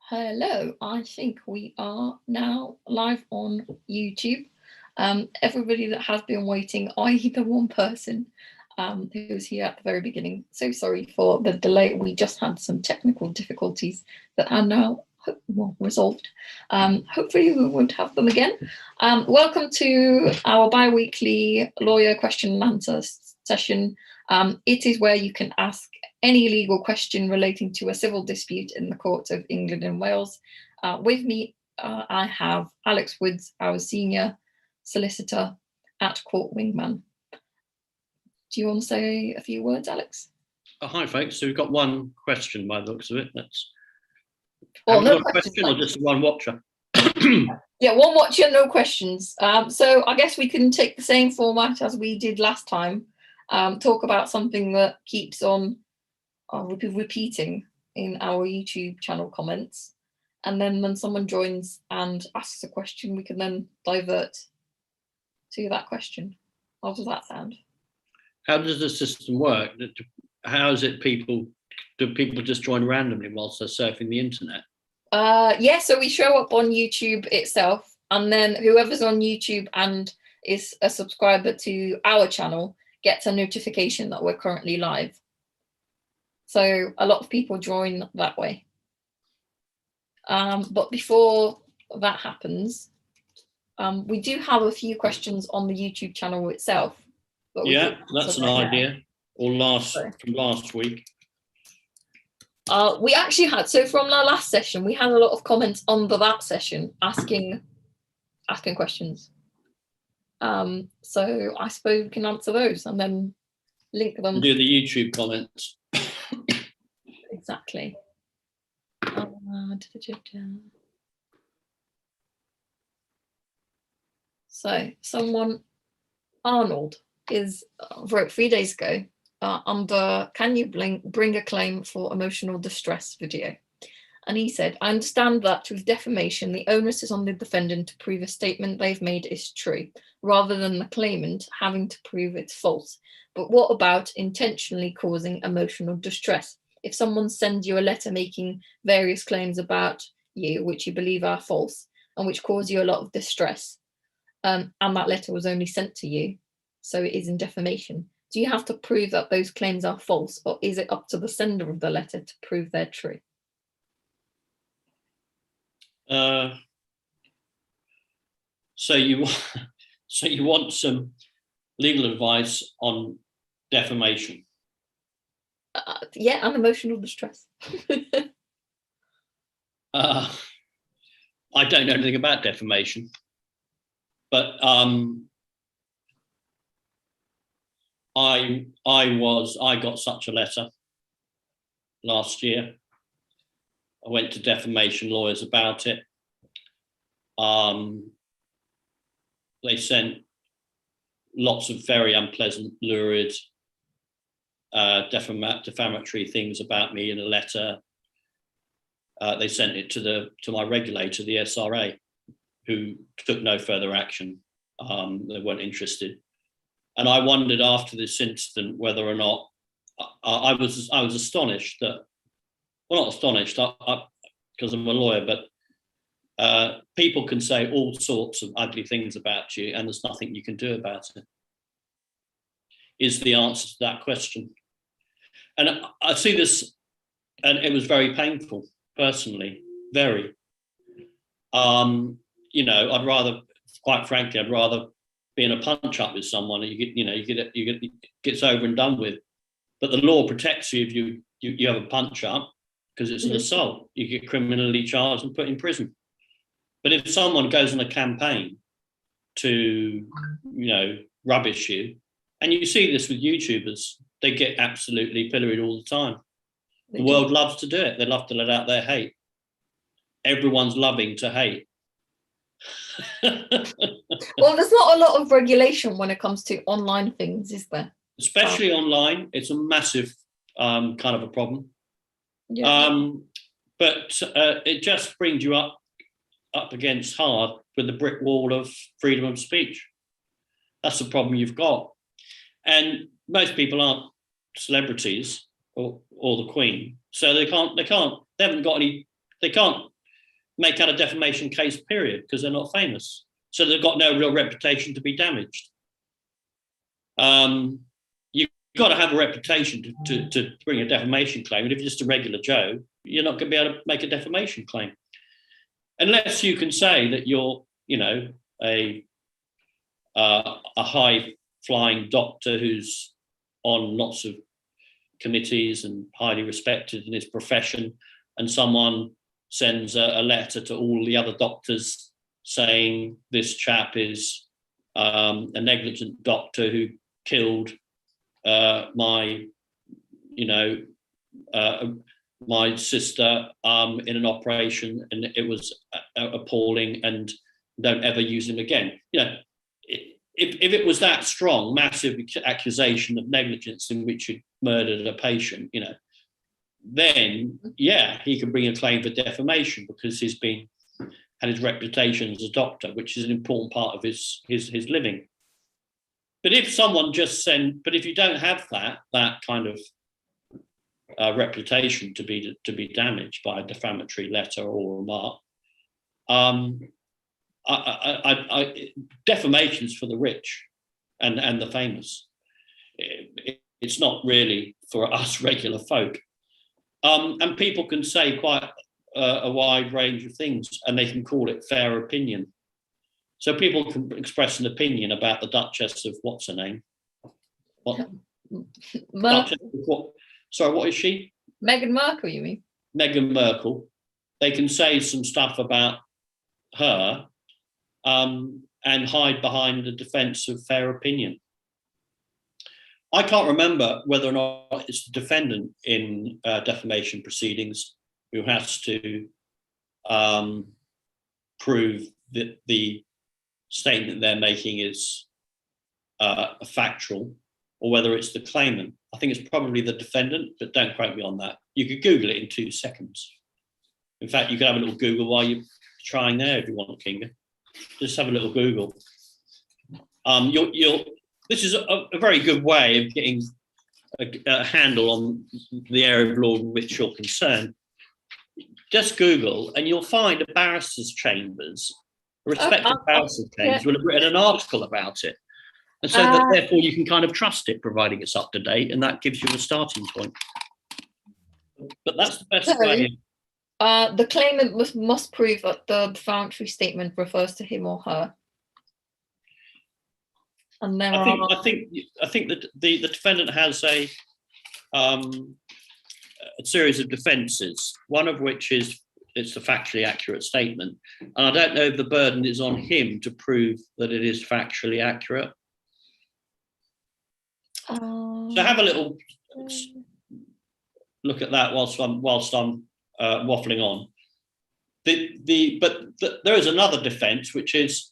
Hello, I think we are now live on YouTube. Everybody that has been waiting, i.e. the one person who was here at the very beginning, so sorry for the delay. We just had some technical difficulties that are now resolved. Hopefully we won't have them again. Welcome to our bi-weekly lawyer question and answer session. It is where you can ask any legal question relating to a civil dispute in the courts of England and Wales. With me, I have Alex Woods, our senior solicitor at Court Wingman. Do you want to say a few words, Alex? Hi, folks. So we've got one question by the looks of it. That's no question or just one watcher? Yeah, one watcher, no questions. So I guess we can take the same format as we did last time. Talk about something that keeps on repeating in our YouTube channel comments, and then when someone joins and asks a question, we can then divert to that question. How does that sound? How does the system work? How is it do people just join randomly whilst they're surfing the internet? Yeah, so we show up on YouTube itself, and then whoever's on YouTube and is a subscriber to our channel gets a notification that we're currently live. So a lot of people join that way. But before that happens, we do have a few questions on the YouTube channel itself. Yeah, that's an idea. Or from last week. We actually had, so from our last session, we had a lot of comments under that session asking questions. So I suppose we can answer those and then link them. Do the YouTube comments. Exactly. So someone, Arnold, wrote 3 days ago under "Can you bring a claim for emotional distress" video. And he said, "I understand that with defamation, the onus is on the defendant to prove a statement they've made is true, rather than the claimant having to prove it's false. But what about intentionally causing emotional distress? If someone sends you a letter making various claims about you, which you believe are false, and which cause you a lot of distress, and that letter was only sent to you, so it is in defamation, do you have to prove that those claims are false, or is it up to the sender of the letter to prove they're true?" So you want some legal advice on defamation? Yeah, and emotional distress. I don't know anything about defamation, but I got such a letter last year. I went to defamation lawyers about it. They sent lots of very unpleasant, lurid, defamatory things about me in a letter. They sent it to my regulator, the SRA, who took no further action. They weren't interested. And I wondered after this incident whether or not I was astonished that, well, not astonished because I'm a lawyer, but people can say all sorts of ugly things about you and there's nothing you can do about it, is the answer to that question. And I see this, and it was very painful, personally, very. I'd rather, quite frankly, be in a punch up with someone and it gets over and done with. But the law protects you if you have a punch up, because it's an assault. You get criminally charged and put in prison. But if someone goes on a campaign to, rubbish you, and you see this with YouTubers, they get absolutely pilloried all the time. The world loves to do it. They love to let out their hate. Everyone's loving to hate. Well, there's not a lot of regulation when it comes to online things, is there? Especially online, it's a massive kind of a problem. Yeah. But it just brings you up against hard with the brick wall of freedom of speech. That's the problem you've got. And most people aren't celebrities or the Queen, so they can't make out a defamation case, period, because they're not famous. So they've got no real reputation to be damaged. You've got to have a reputation to bring a defamation claim. And if you're just a regular Joe, you're not going to be able to make a defamation claim. Unless you can say that you're, a high-flying doctor who's on lots of committees and highly respected in his profession, and someone sends a letter to all the other doctors saying this chap is a negligent doctor who killed my sister in an operation, and it was appalling, and don't ever use him again. If it was that strong, massive accusation of negligence in which you murdered a patient, then he can bring a claim for defamation because he's had his reputation as a doctor, which is an important part of his living. But if someone but if you don't have that kind of reputation to be damaged by a defamatory letter or remark, defamation's for the rich and the famous. It's not really for us regular folk. And people can say quite a wide range of things, and they can call it fair opinion. So people can express an opinion about the Duchess of what's her name? What? Duchess of what? Sorry, what is she? Meghan Markle, you mean? Meghan Markle. They can say some stuff about her and hide behind the defence of fair opinion. I can't remember whether or not it's the defendant in defamation proceedings who has to prove that the statement they're making is factual, or whether it's the claimant. I think it's probably the defendant, but don't quote me on that. You could Google it in 2 seconds. In fact, you could have a little Google while you're trying there if you want, Kinga. Just have a little Google. This is a very good way of getting a handle on the area of law in which you're concerned. Just Google, and you'll find a barrister's chambers, a respected barrister's chambers will have written an article about it. And so that therefore you can kind of trust it, providing it's up to date, and that gives you a starting point. But that's the best way. The claimant must prove that the defamatory statement refers to him or her. And there I think that the defendant has a series of defences, one of which is it's a factually accurate statement. And I don't know if the burden is on him to prove that it is factually accurate. So have a little look at that whilst I'm waffling on. But there is another defence, which is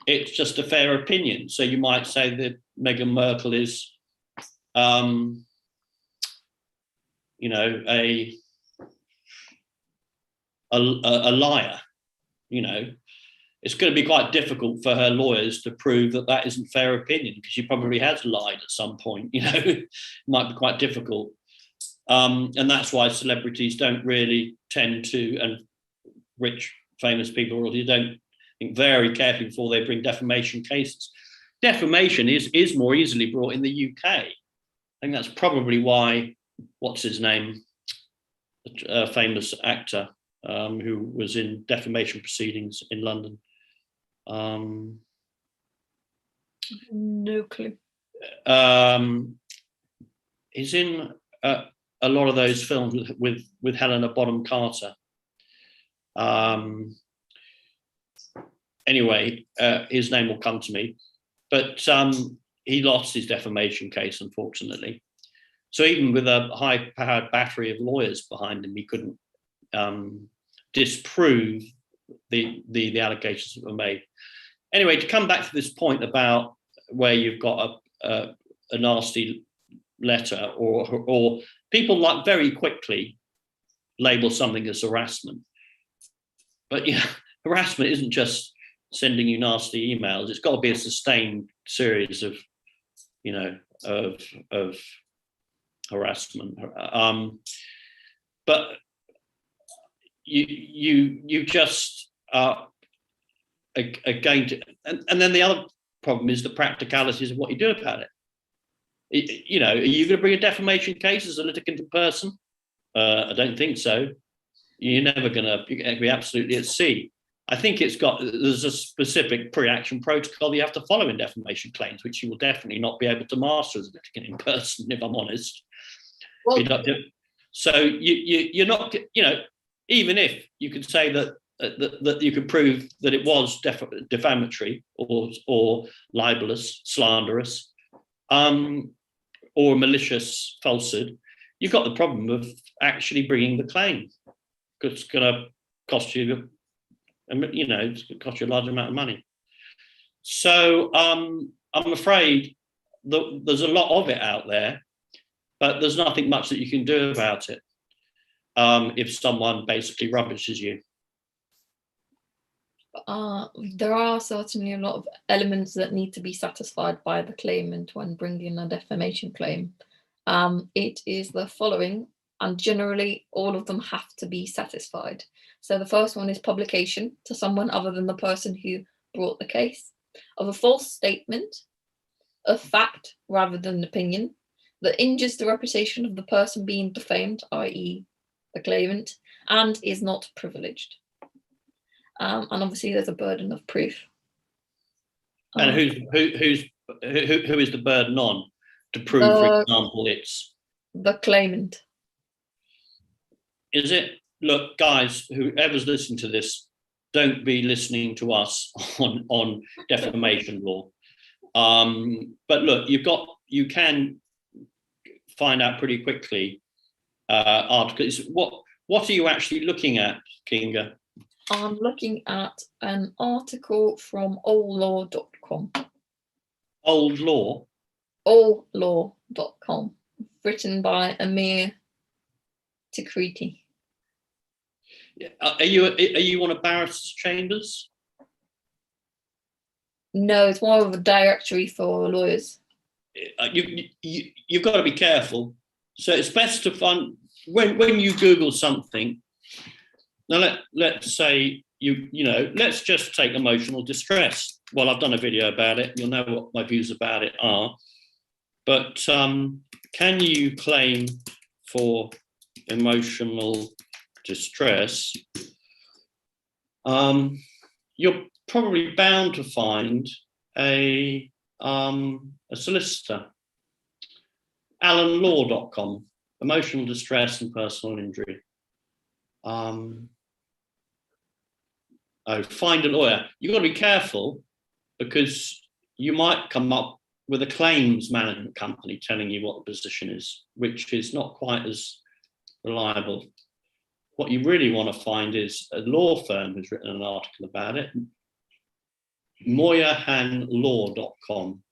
it's just a fair opinion. So you might say that Meghan Markle is, a liar. It's going to be quite difficult for her lawyers to prove that that isn't fair opinion, because she probably has lied at some point. It might be quite difficult. And that's why celebrities don't really tend to, and rich, famous people really don't think very carefully before they bring defamation cases. Defamation is more easily brought in the UK. I think that's probably why, what's his name, a famous actor who was in defamation proceedings in London. No clue. He's in a lot of those films with Helena Bonham Carter. Anyway, his name will come to me, but he lost his defamation case, unfortunately. So even with a high-powered battery of lawyers behind him, he couldn't disprove the allegations that were made. Anyway, to come back to this point about where you've got a nasty letter, or people like very quickly label something as harassment. But harassment isn't just sending you nasty emails. It's got to be a sustained series of harassment. But you just are going to, and then the other problem is the practicalities of what you do about it. You know, are you going to bring a defamation case as a litigant in person? I don't think so. You're never going to be absolutely at sea. I think there's a specific pre-action protocol you have to follow in defamation claims, which you will definitely not be able to master as a litigant in person, if I'm honest. Well, so you're not, you know, even if you could say that you could prove that it was defamatory or libelous, slanderous, or malicious falsehood, you've got the problem of actually bringing the claim, because it's going to cost you, you know, it's going to cost you a large amount of money. So I'm afraid that there's a lot of it out there, but there's nothing much that you can do about it if someone basically rubbishes you. There are certainly a lot of elements that need to be satisfied by the claimant when bringing a defamation claim. It is the following, and generally all of them have to be satisfied. So the first one is publication to someone other than the person who brought the case, of a false statement, of fact rather than opinion, that injures the reputation of the person being defamed, i.e. the claimant, and is not privileged. And obviously there's a burden of proof. And who is the burden on to prove, for example, it's the claimant? Is it? Look, guys, whoever's listening to this, don't be listening to us on defamation law. But look, you can find out pretty quickly articles. What are you actually looking at, Kinga? I'm looking at an article from alllaw.com. Old Law? Alllaw.com, written by Amir Tikriti. Are you one of barristers' chambers? No, it's more of a directory for lawyers. You've got to be careful. So it's best to find when you Google something. Now let's say let's just take emotional distress. Well, I've done a video about it. You'll know what my views about it are. But can you claim for emotional distress? You're probably bound to find a solicitor. allanlaw.com, emotional distress and personal injury. Find a lawyer. You've got to be careful, because you might come up with a claims management company telling you what the position is, which is not quite as reliable. What you really want to find is a law firm who's written an article about it. moyerhanlaw.com,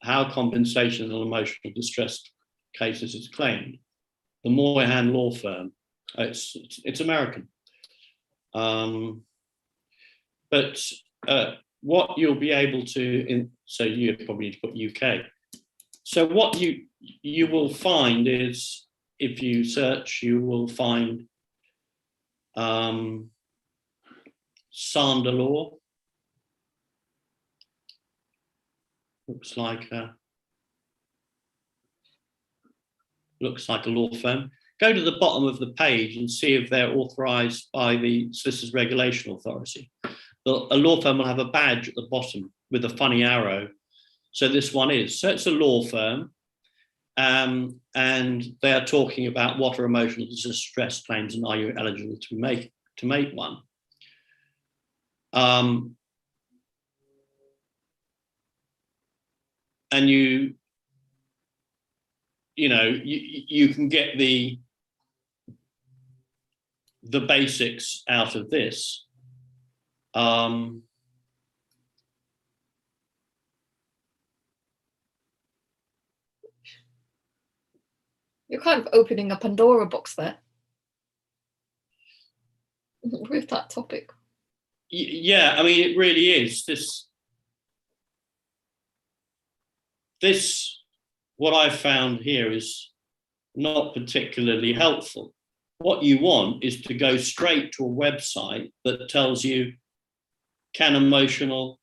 how compensation and emotional distress cases is claimed. The Moyerhan law firm. It's American. But what you'll be able to, so you probably need to put UK. So what you will find is, if you search, you will find Sander Law. Looks like a law firm. Go to the bottom of the page and see if they're authorised by the Solicitors Regulation Authority. A law firm will have a badge at the bottom with a funny arrow. So this one is. So it's a law firm, and they are talking about what are emotional distress claims and are you eligible to make one. And you can get the basics out of this. You're kind of opening a Pandora box there with that topic. Yeah, I mean, it really is. This what I've found here is not particularly helpful. what you want is to go straight to a website that tells you, can emotional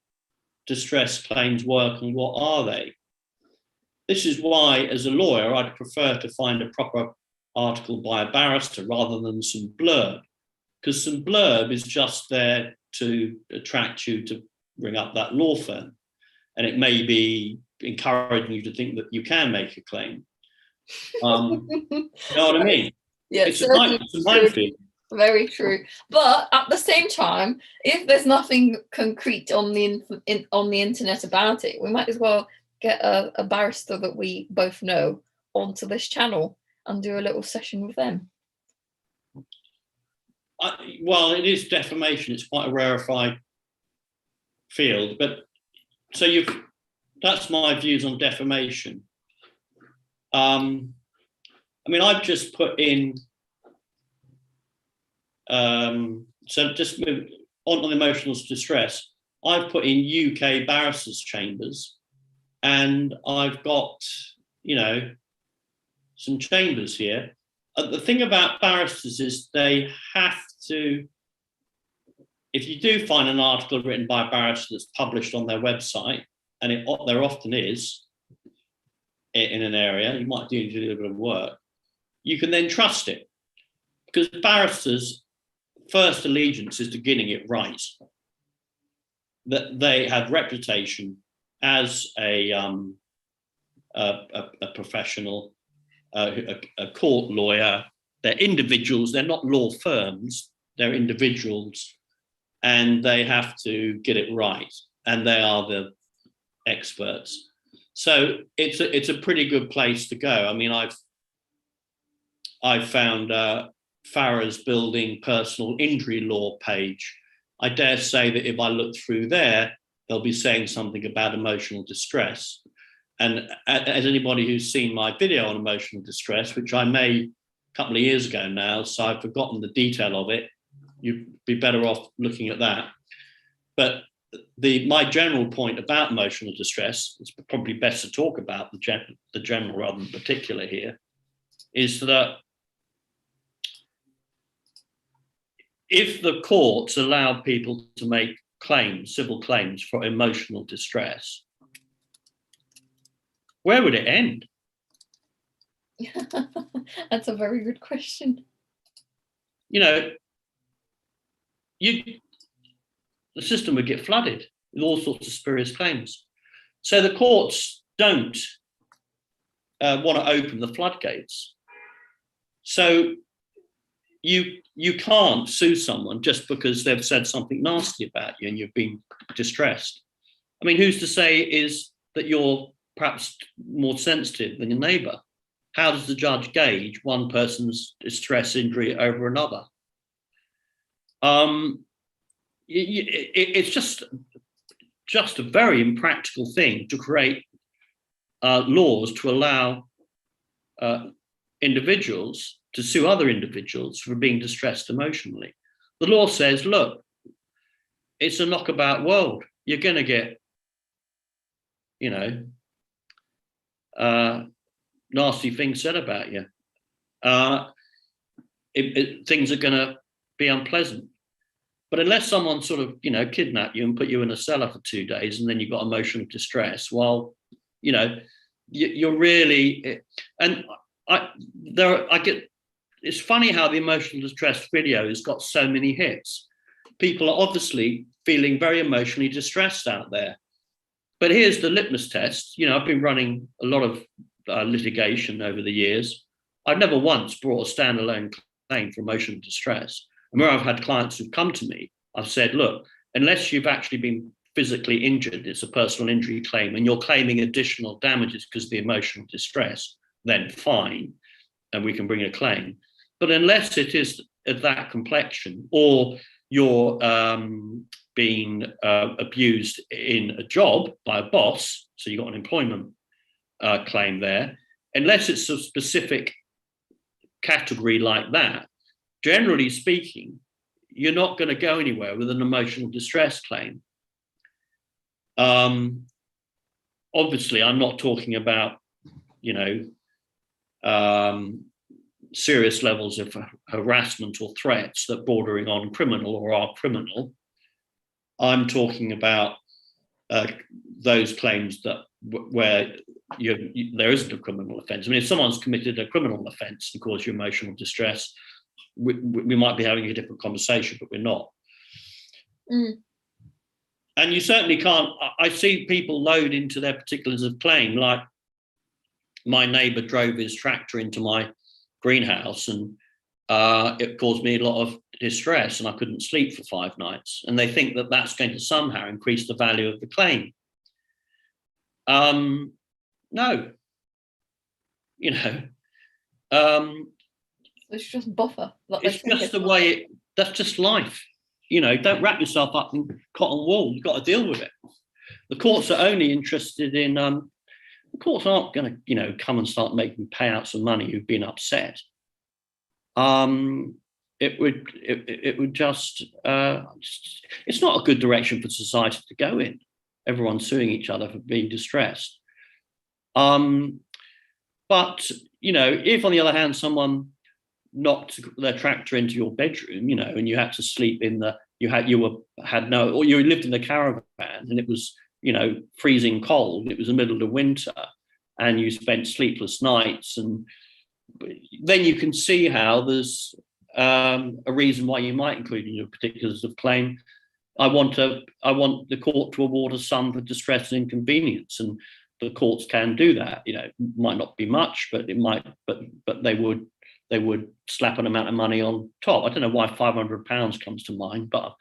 distress claims work and what are they? This is why, as a lawyer, I'd prefer to find a proper article by a barrister rather than some blurb, because some blurb is just there to attract you to ring up that law firm. And it may be encouraging you to think that you can make a claim. You know what I mean? Yeah, it's a minefield. Very true. But at the same time, if there's nothing concrete on the internet about it, we might as well get a barrister that we both know onto this channel and do a little session with them. Well, it is defamation. It's quite a rarefied field, but so that's my views on defamation. I mean, I've just put in, so just on emotional distress, I've put in UK barristers' chambers, and I've got, you know, some chambers here. The thing about barristers is they have to, if you do find an article written by a barrister that's published on their website, and there often is in an area, you might do a little bit of work, you can then trust it, because barristers' first allegiance is to getting it right. That they have reputation as a professional, a court lawyer. They're individuals. They're not law firms. They're individuals, and they have to get it right. And they are the experts. So it's a pretty good place to go. I mean, I've found Farrah's Building personal injury law page. I dare say that if I look through there, they'll be saying something about emotional distress. And as anybody who's seen my video on emotional distress, which I made a couple of years ago now, so I've forgotten the detail of it, you'd be better off looking at that. But my general point about emotional distress, it's probably best to talk about the general rather than particular here, is that if the courts allow people to make claims, civil claims for emotional distress, where would it end? That's a very good question. You know, the system would get flooded with all sorts of spurious claims. So the courts don't want to open the floodgates. So you can't sue someone just because they've said something nasty about you and you've been distressed. I mean, who's to say is that you're perhaps more sensitive than your neighbour? How does the judge gauge one person's distress injury over another? It's just a very impractical thing to create laws to allow individuals to sue other individuals for being distressed emotionally. The law says, look, it's a knockabout world. You're going to get, you know, nasty things said about you. Things are going to be unpleasant. But unless someone sort of, you know, kidnap you and put you in a cellar for 2 days and then you've got emotional distress, well, you know, you're really, and I get, it's funny how the emotional distress video has got so many hits. People are obviously feeling very emotionally distressed out there. But here's the litmus test. You know, I've been running a lot of litigation over the years. I've never once brought a standalone claim for emotional distress. And where I've had clients who've come to me, I've said, look, unless you've actually been physically injured, it's a personal injury claim, and you're claiming additional damages because of the emotional distress, then fine, and we can bring a claim. But unless it is of that complexion, or you're being abused in a job by a boss, so you've got an employment claim there, unless it's a specific category like that, generally speaking, you're not going to go anywhere with an emotional distress claim. Obviously, I'm not talking about, you know, serious levels of harassment or threats that bordering on criminal or are criminal. I'm talking about those claims that where there isn't a criminal offence. I mean, if someone's committed a criminal offence and caused you emotional distress, we might be having a different conversation, but we're not. Mm. And you certainly can't. I see people load into their particulars of claim, like my neighbour drove his tractor into my greenhouse and it caused me a lot of distress and I couldn't sleep for 5 nights. And they think that that's going to somehow increase the value of the claim. No, you know, It's just buffer. it's just the way that's just life. You know, don't wrap yourself up in cotton wool. You've got to deal with it. The courts are only interested in, the courts aren't going to, you know, come and start making payouts of money who've been upset. It would just, it's not a good direction for society to go in. Everyone's suing each other for being distressed. But, you know, if on the other hand, someone knocked their tractor into your bedroom, you know, and you had to sleep in the, you lived in a caravan and it was, you know, freezing cold, it was the middle of winter and you spent sleepless nights, and then you can see how there's a reason why you might include in your particulars of claim, I want the court to award a sum for distress and inconvenience, and the courts can do that. You know, it might not be much, but it might, but they would slap an amount of money on top. I don't know why £500 comes to mind, but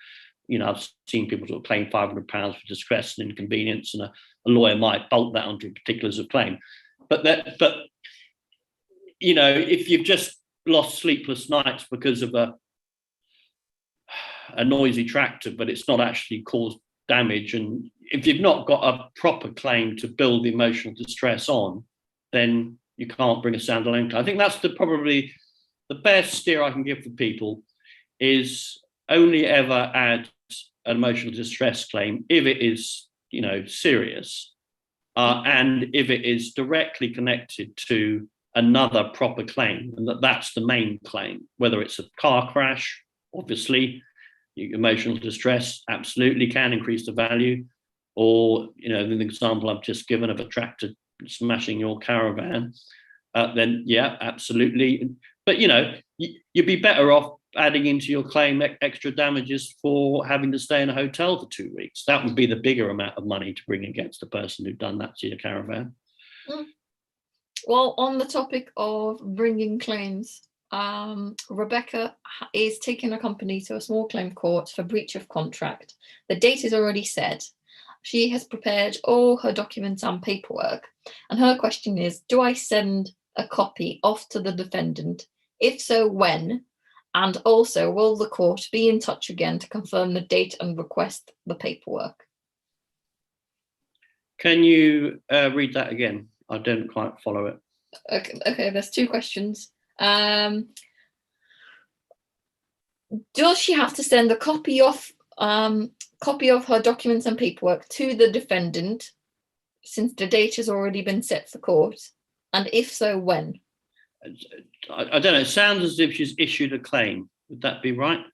you know, I've seen people sort of claim £500 for distress and inconvenience, and a lawyer might bolt that onto particulars of claim. But you know, if you've just lost sleepless nights because of a noisy tractor, but it's not actually caused damage, and if you've not got a proper claim to build the emotional distress on, then you can't bring a standalone claim. I think that's probably the best steer I can give for people is only ever add an emotional distress claim if it is, you know, serious, and if it is directly connected to another proper claim, and that's the main claim, whether it's a car crash, obviously, emotional distress absolutely can increase the value, or, you know, the example I've just given of a tractor smashing your caravan, then yeah, absolutely. But, you know, you'd be better off adding into your claim extra damages for having to stay in a hotel for 2 weeks. That would be the bigger amount of money to bring against the person who'd done that to your caravan. Well, on the topic of bringing claims, Rebecca is taking a company to a small claim court for breach of contract. The date is already set. She has prepared all her documents and paperwork. And her question is, do I send a copy off to the defendant? If so, when? And also, will the court be in touch again to confirm the date and request the paperwork? Can you read that again? I don't quite follow it. Okay, there's 2 questions. Does she have to send a copy of her documents and paperwork to the defendant since the date has already been set for court? And if so, when? I don't know. It sounds as if she's issued a claim. Would that be right?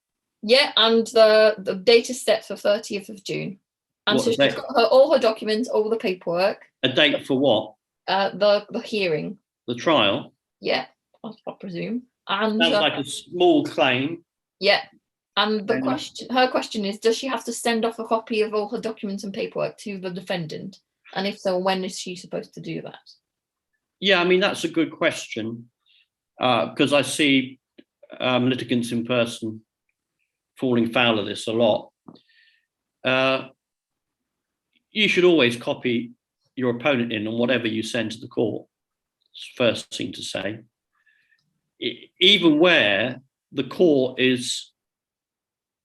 Yeah, and the date is set for 30th of June. And so she's got all her documents, all the paperwork. A date for what? The hearing. The trial? Yeah, I presume. And sounds like a small claim. Yeah. And her question is, does she have to send off a copy of all her documents and paperwork to the defendant? And if so, when is she supposed to do that? Yeah, I mean, that's a good question, because I see litigants in person falling foul of this a lot. You should always copy your opponent in on whatever you send to the court. It's the first thing to say. Even where the court is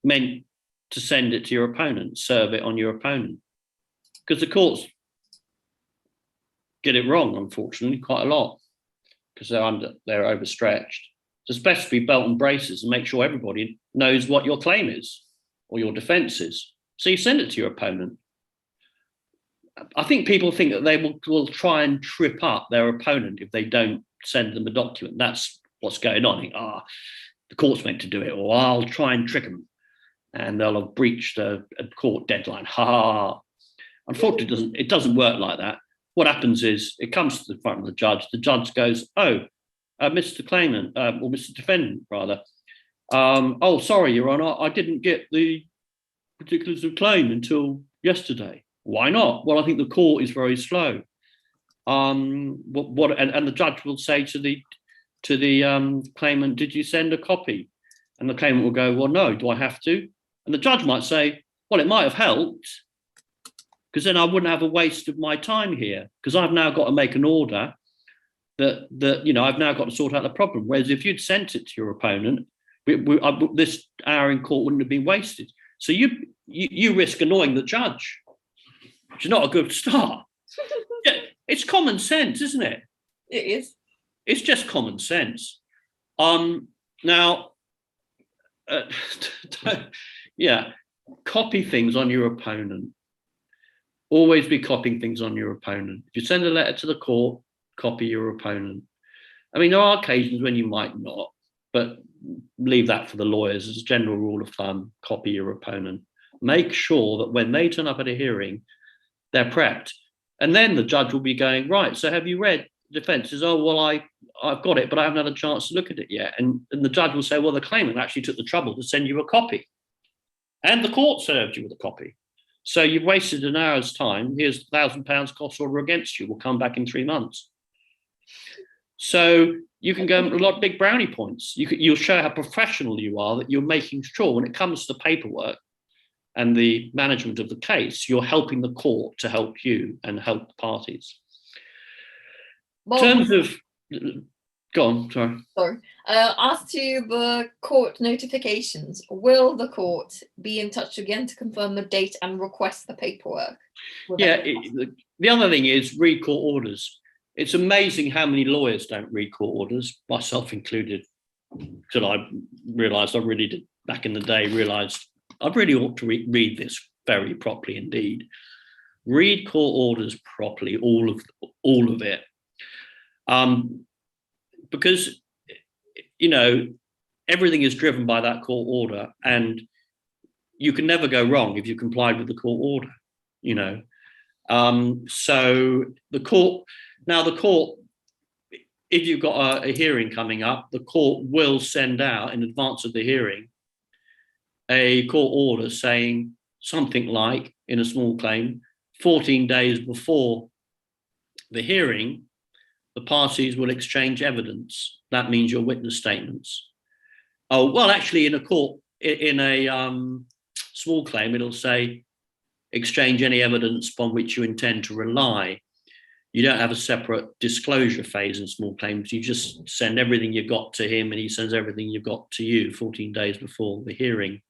meant to send it to your opponent, serve it on your opponent. Because the courts get it wrong, unfortunately, quite a lot, because they're overstretched. So it's best to be belt and braces and make sure everybody knows what your claim is or your defence is. So you send it to your opponent. I think people think that they will try and trip up their opponent if they don't send them a document. That's what's going on. Think, the court's meant to do it, or I'll try and trick them, and they'll have breached a court deadline. Unfortunately, it doesn't work like that. What happens is it comes to the front of the judge. The judge goes, Mr. Claimant, or Mr. Defendant, rather. Sorry, Your Honour, I didn't get the particulars of claim until yesterday. Why not? Well, I think the court is very slow. And the judge will say to the claimant, did you send a copy? And the claimant will go, well, no, do I have to? And the judge might say, well, it might have helped, because then I wouldn't have a waste of my time here, because I've now got to make an order that I've now got to sort out the problem. Whereas if you'd sent it to your opponent, this hour in court wouldn't have been wasted. So you risk annoying the judge, which is not a good start. Yeah, it's common sense, isn't it? It is. It's just common sense. Copy things on your opponent. Always be copying things on your opponent. If you send a letter to the court, copy your opponent. I mean, there are occasions when you might not, but leave that for the lawyers. As a general rule of thumb, copy your opponent. Make sure that when they turn up at a hearing, they're prepped. And then the judge will be going, right, so have you read the defence? Says, oh, well, I've got it, but I haven't had a chance to look at it yet. And the judge will say, well, the claimant actually took the trouble to send you a copy. And the court served you with a copy. So you've wasted an hour's time. Here's £1,000 cost order against you. We'll come back in 3 months. So you can go a lot of big brownie points. You'll show how professional you are, that you're making sure when it comes to paperwork and the management of the case, you're helping the court to help you and help the parties. Well, in terms of, go on, sorry. As to the court notifications, will the court be in touch again to confirm the date and request the paperwork? Yeah, the other thing is read court orders. It's amazing how many lawyers don't read court orders, myself included, until I realised I really did, back in the day, realised I really ought to read this very properly indeed. Read court orders properly, all of it. Because, everything is driven by that court order, and you can never go wrong if you complied with the court order, So the court, if you've got a hearing coming up, the court will send out in advance of the hearing a court order saying something like, in a small claim, 14 days before the hearing, the parties will exchange evidence. That means your witness statements. Oh, well, actually, in a small claim, it'll say exchange any evidence upon which you intend to rely. You don't have a separate disclosure phase in small claims. You just send everything you've got to him, and he sends everything you've got to you 14 days before the hearing.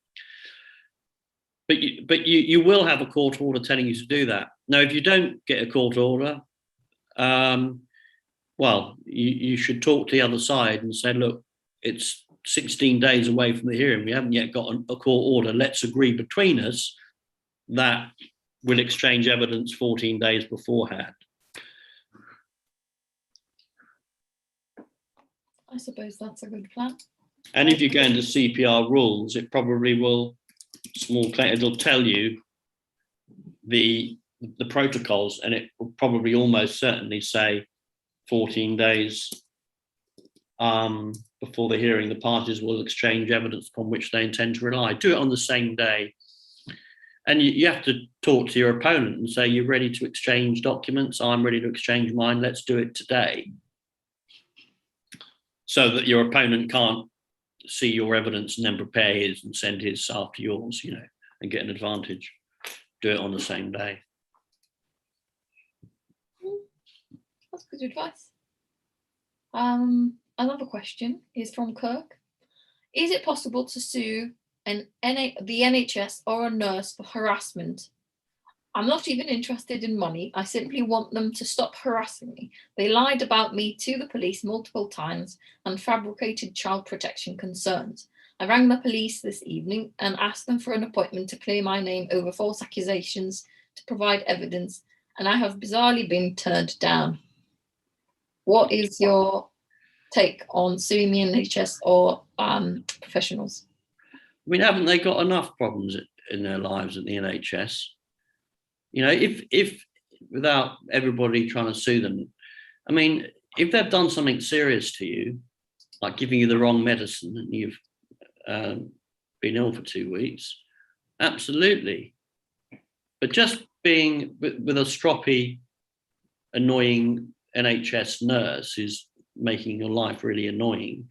But you will have a court order telling you to do that. Now, if you don't get a court order, you should talk to the other side and say, look, it's 16 days away from the hearing. We haven't yet got a court order. Let's agree between us that we'll exchange evidence 14 days beforehand. I suppose that's a good plan. And if you go into CPR rules, it probably will, it'll tell you the protocols, and it will probably almost certainly say 14 days before the hearing, the parties will exchange evidence upon which they intend to rely. Do it on the same day. And you have to talk to your opponent and say, you're ready to exchange documents? I'm ready to exchange mine. Let's do it today. So that your opponent can't see your evidence and then prepare his and send his after yours, and get an advantage. Do it on the same day. That's good advice. Another question is from Kirk. Is it possible to sue the NHS or a nurse for harassment? I'm not even interested in money. I simply want them to stop harassing me. They lied about me to the police multiple times and fabricated child protection concerns. I rang the police this evening and asked them for an appointment to clear my name over false accusations to provide evidence, and I have bizarrely been turned down. What is your take on suing the NHS or professionals? I mean, haven't they got enough problems in their lives at the NHS? You know, if without everybody trying to sue them, I mean, if they've done something serious to you, like giving you the wrong medicine and you've been ill for 2 weeks, absolutely. But just being with a stroppy, annoying NHS nurse who's making your life really annoying,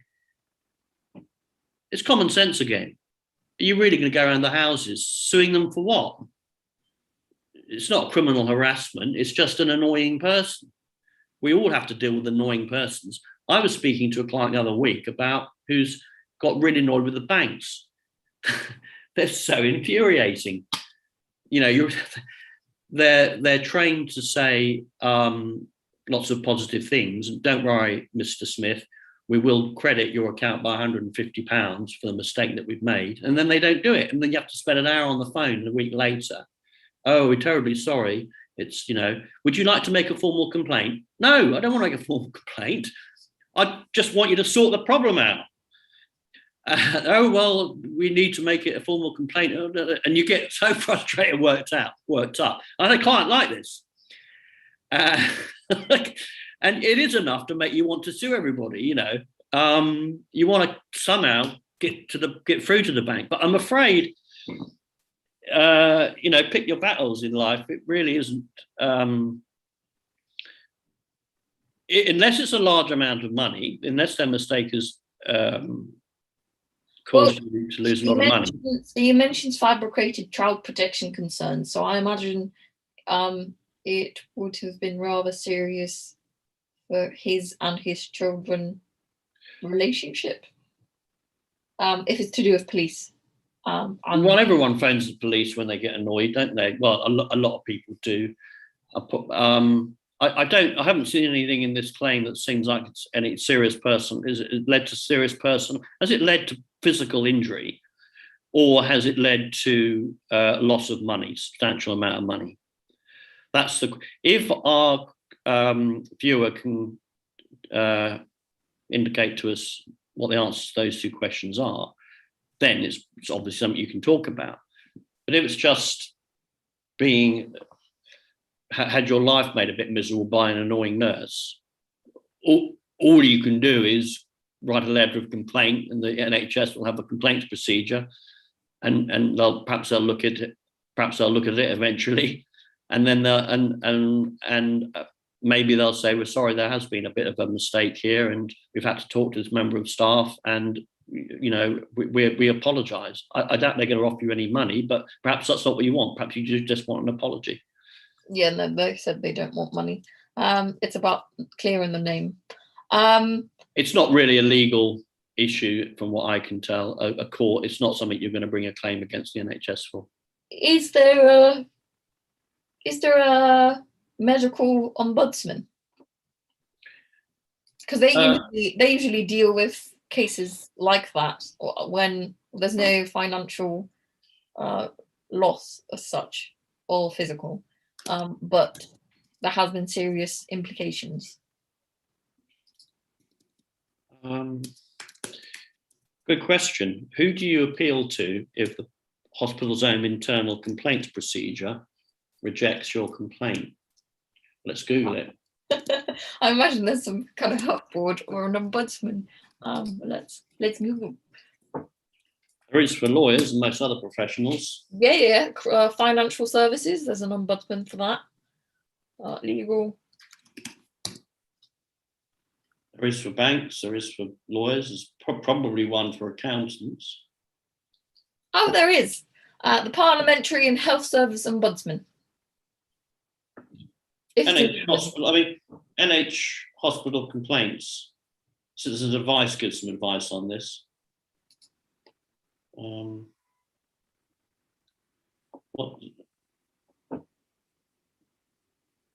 it's common sense again. Are you really going to go around the houses suing them for what? It's not criminal harassment, it's just an annoying person. We all have to deal with annoying persons. I was speaking to a client the other week about who's got really annoyed with the banks. They're so infuriating. You know, they're trained to say lots of positive things. Don't worry, Mr. Smith, we will credit your account by £150 for the mistake that we've made. And then they don't do it. And then you have to spend an hour on the phone a week later. Oh, we're terribly sorry. It's, you know, would you like to make a formal complaint? No, I don't want to make a formal complaint. I just want you to sort the problem out. Oh, well, we need to make it a formal complaint. And you get so frustrated, worked up. I had a client like this. And it is enough to make you want to sue everybody, you know. You want to somehow get through to the bank. But I'm afraid, you know, pick your battles in life. It really isn't. Unless it's a large amount of money, unless their mistake has caused you to lose a lot of money. So you mentioned fabricated child protection concerns. So I imagine it would have been rather serious for his and his children relationship, if it's to do with police. Well, everyone phones the police when they get annoyed, don't they? Well, a lot of people do. I haven't seen anything in this claim that seems like it's any serious person. Is it led to serious person? Has it led to physical injury, or has it led to loss of money, substantial amount of money? That's if our viewer can indicate to us what the answers to those two questions are, then it's obviously something you can talk about. But if it's just had your life made a bit miserable by an annoying nurse, all you can do is write a letter of complaint, and the NHS will have a complaints procedure, and perhaps they'll look at it eventually, and then maybe they'll say, we're sorry, there has been a bit of a mistake here, and we've had to talk to this member of staff, and you know, we apologise. I doubt they're going to offer you any money, but perhaps that's not what you want. Perhaps you just want an apology. Yeah, no, they said they don't want money. It's about clearing the name. It's not really a legal issue, from what I can tell. A court, it's not something you're going to bring a claim against the NHS for. Is there a medical ombudsman? Because they usually deal with cases like that when there's no financial loss as such, or physical, but there has been serious implications. Good question. Who do you appeal to if the hospital's own internal complaints procedure rejects your complaint? Let's Google it. I imagine there's some kind of help board or an ombudsman. Let's Google. There is for lawyers and most other professionals. Yeah. Financial services, there's an ombudsman for that. Legal. There is for banks, there is for lawyers, there's probably one for accountants. Oh, there is. The Parliamentary and Health Service Ombudsman. NH Hospital Complaints. Citizens Advice gives some advice on this.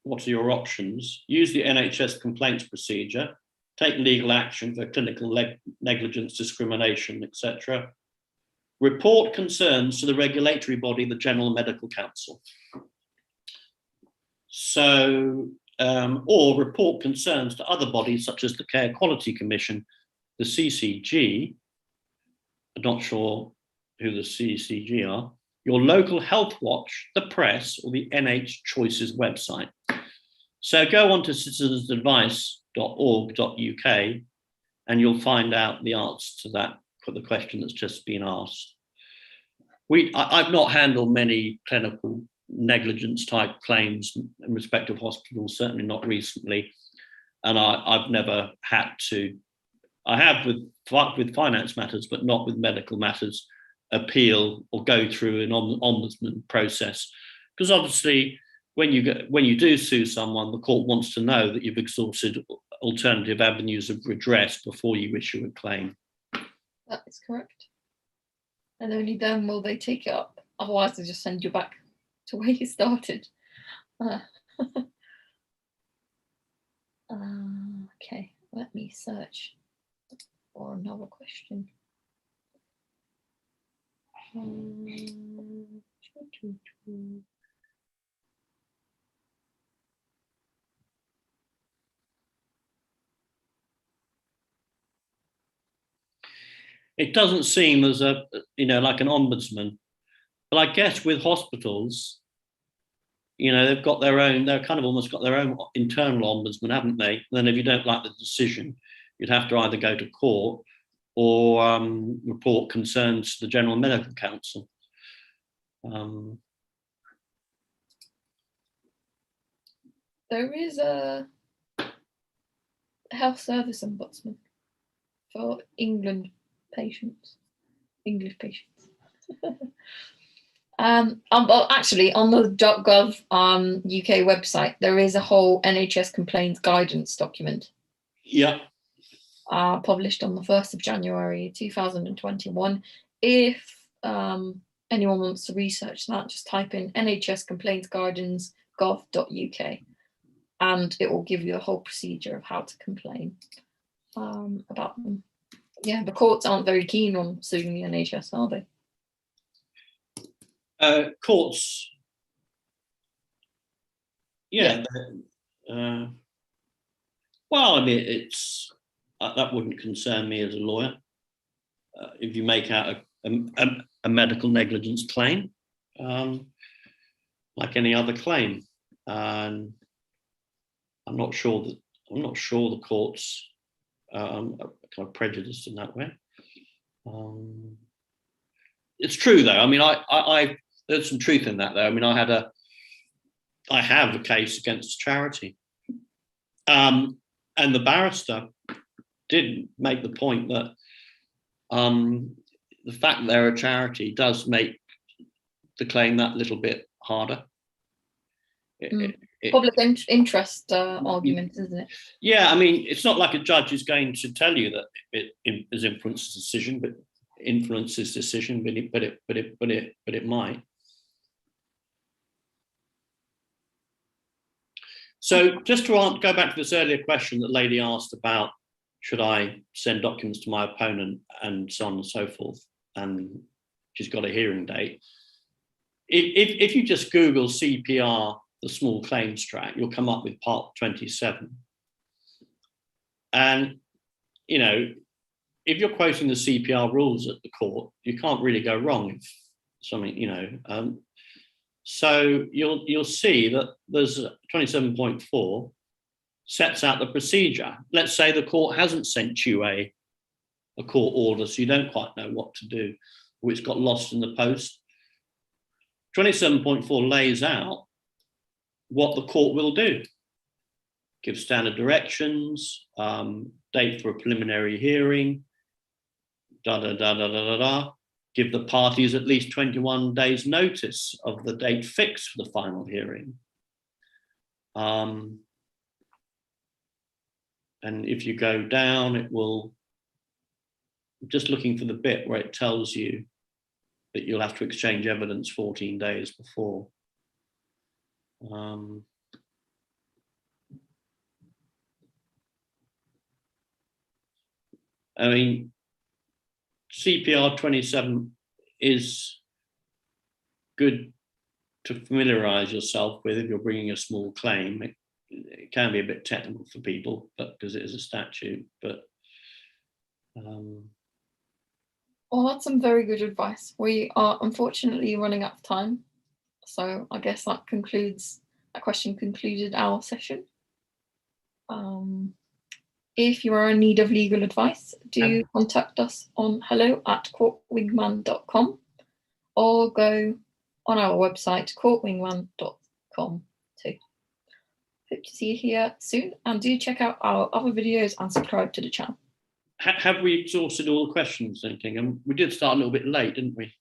What are your options? Use the NHS complaints procedure. Take legal action for clinical negligence, discrimination, etc. Report concerns to the regulatory body, the General Medical Council. So or report concerns to other bodies such as the Care Quality Commission, the CCG. I'm not sure who the CCG are, your local health watch, the press, or the NH Choices website. So go on to citizensadvice.org.uk and you'll find out the answer to that, the question that's just been asked. I've not handled many clinical negligence type claims in respect of hospitals, certainly not recently. And I've never had to, I have with finance matters, but not with medical matters, appeal or go through an ombudsman process. Because obviously, when you do sue someone, the court wants to know that you've exhausted alternative avenues of redress before you issue a claim. That is correct. And only then will they take it up. Otherwise, they just send you back to where you started. Okay, let me search for another question. It doesn't seem as a, like an ombudsman, but I guess with hospitals, they've got their own, they're kind of almost got their own internal ombudsman, haven't they? And then if you don't like the decision, you'd have to either go to court or report concerns to the General Medical Council. There is a health service ombudsman for English patients. Well, actually, on the .gov UK website, there is a whole NHS complaints guidance document. Yeah. Published on the 1st of January 2021. If anyone wants to research that, just type in NHS complaints guidance gov.uk and it will give you a whole procedure of how to complain about them. Yeah, the courts aren't very keen on suing the NHS, are they? Courts, yeah. Well, I mean, it's that wouldn't concern me as a lawyer. If you make out a medical negligence claim, like any other claim, and I'm not sure the courts are kind of prejudiced in that way. It's true, though. I mean, I there's some truth in that, though. I mean, I have a case against charity, and the barrister did make the point that the fact that they're a charity does make the claim that little bit harder. Public interest argument, isn't it? Yeah, I mean, it's not like a judge is going to tell you that it has influenced the decision, but it might. So just to go back to this earlier question that lady asked about, should I send documents to my opponent and so on and so forth, and she's got a hearing date. If you just Google CPR, the small claims tract, you'll come up with part 27. And, if you're quoting the CPR rules at the court, you can't really go wrong if something, so you'll see that there's 27.4 sets out the procedure. Let's say the court hasn't sent you a court order, so you don't quite know what to do, or it's got lost in the post. 27.4 lays out what the court will do. Give standard directions, date for a preliminary hearing, give the parties at least 21 days notice of the date fixed for the final hearing. And if you go down, it will, just looking for the bit where it tells you that you'll have to exchange evidence 14 days before. I mean, CPR 27 is good to familiarize yourself with if you're bringing a small claim. it can be a bit technical for people, but because it is a statute. But well, that's some very good advice. We are unfortunately running out of time, so I guess that question concluded our session. If you are in need of legal advice, do contact us on hello@courtwingman.com or go on our website, courtwingman.com too. Hope to see you here soon, and do check out our other videos and subscribe to the channel. Have we exhausted all the questions, thinking? And we did start a little bit late, didn't we?